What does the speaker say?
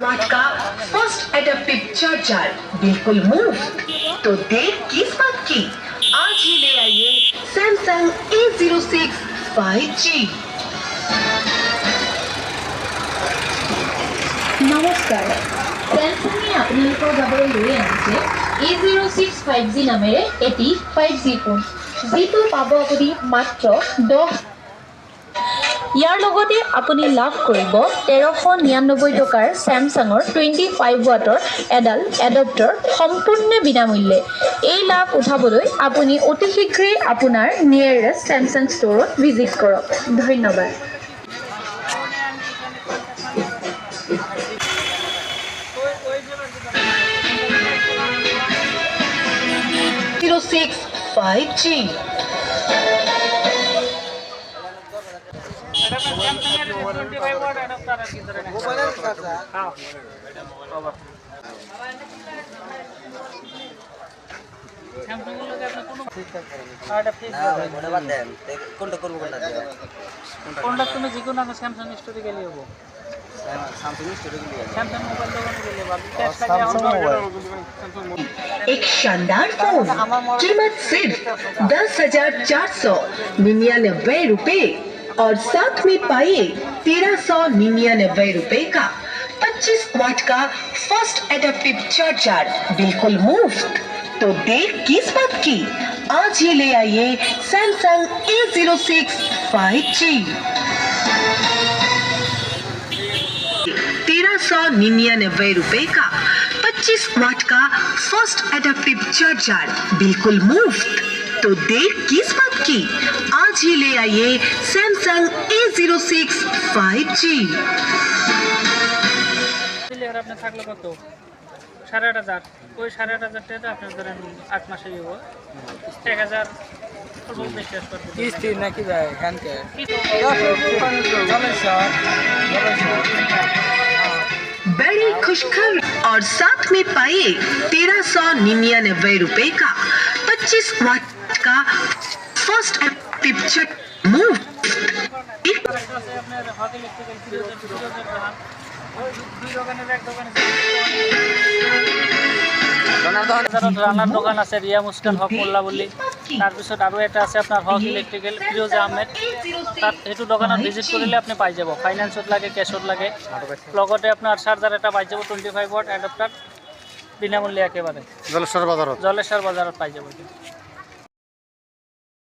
वाट का first adaptive charger बिल्कुल मुफ्त। तो देर किस बात की, आज ही ले आइए सैमसंग A06 5G। নমস্কাৰ স্যামসাঙে আপোনালোকৰ বাবে লৈ আনিছে A06 5G নামেৰে এটি 5G ফোন, যিটো পাব আপুনি মাত্ৰ 10। ইয়াৰ লগতে আপুনি লাভ কৰিব 1399 টকাৰ স্যামসাঙৰ 25 ওয়াটৰ এডাল এডাপ্টাৰ সম্পূৰ্ণ বিনামূল্যে। এই লাভ উঠাবলৈ আপুনি অতি শীঘ্ৰেই আপোনাৰ নিয়াৰেষ্ট স্যামসাং ষ্টৰত ভিজিট কৰক। ধন্যবাদ। 06 5G। কোনটা তুমি যিকোনো আগে স্যামসাং স্টোরে গেলে হবো, স্যামসাং মোবাইল দোকানে গেলে বা एक शानदार फोन, कीमत सिर्फ 10,499 रुपए और साथ में पाइए 1399 रुपए का 25 वाट का फर्स्ट एडेप्टिव चार्जर बिल्कुल मुफ्त। तो देर किस बात की, आज ही ले आइए सैमसंग A06 5G। 1399 रुपए का 25 वाट का फर्स्ट एडेप्टिव चार्जर बिल्कुल मुफ्त। तो देर किस बात की, आज ही ले आइए सैमसंग A06 5G। আপনার থাকলো কত 8,500, ওই 8,500 টাকা আপনার ধরেন 8 মাসে দিব 1,000 বেশি আসবে কিস্তি নাকি যায় এখানকে बड़ी खुशखबरी और साथ में पाइए 1399 रुपए का 25 वाट का फर्स्ट एडेप्टिव चार्जर मुफ्त। রান্নার দোকান আছে রিয়া মুস্কান হক মোল্লা বলি, তাৰপিছত আৰু এটা আছে আপোনাৰ হক ইলেক্ট্ৰিকেল ফিরোজ আহমেদ। তাত সেইটো দোকানত ভিজিট কৰিলে আপুনি পাই যাব, ফাইনেন্সত লাগে কেছত লাগে, লগতে আপোনাৰ চাৰ্জাৰ এটা পাই যাব 25 ওয়াট এডাপ্টাৰ বিনামূল্যে একেবাৰে জলেশ্বৰ বজাৰত পাই যাব।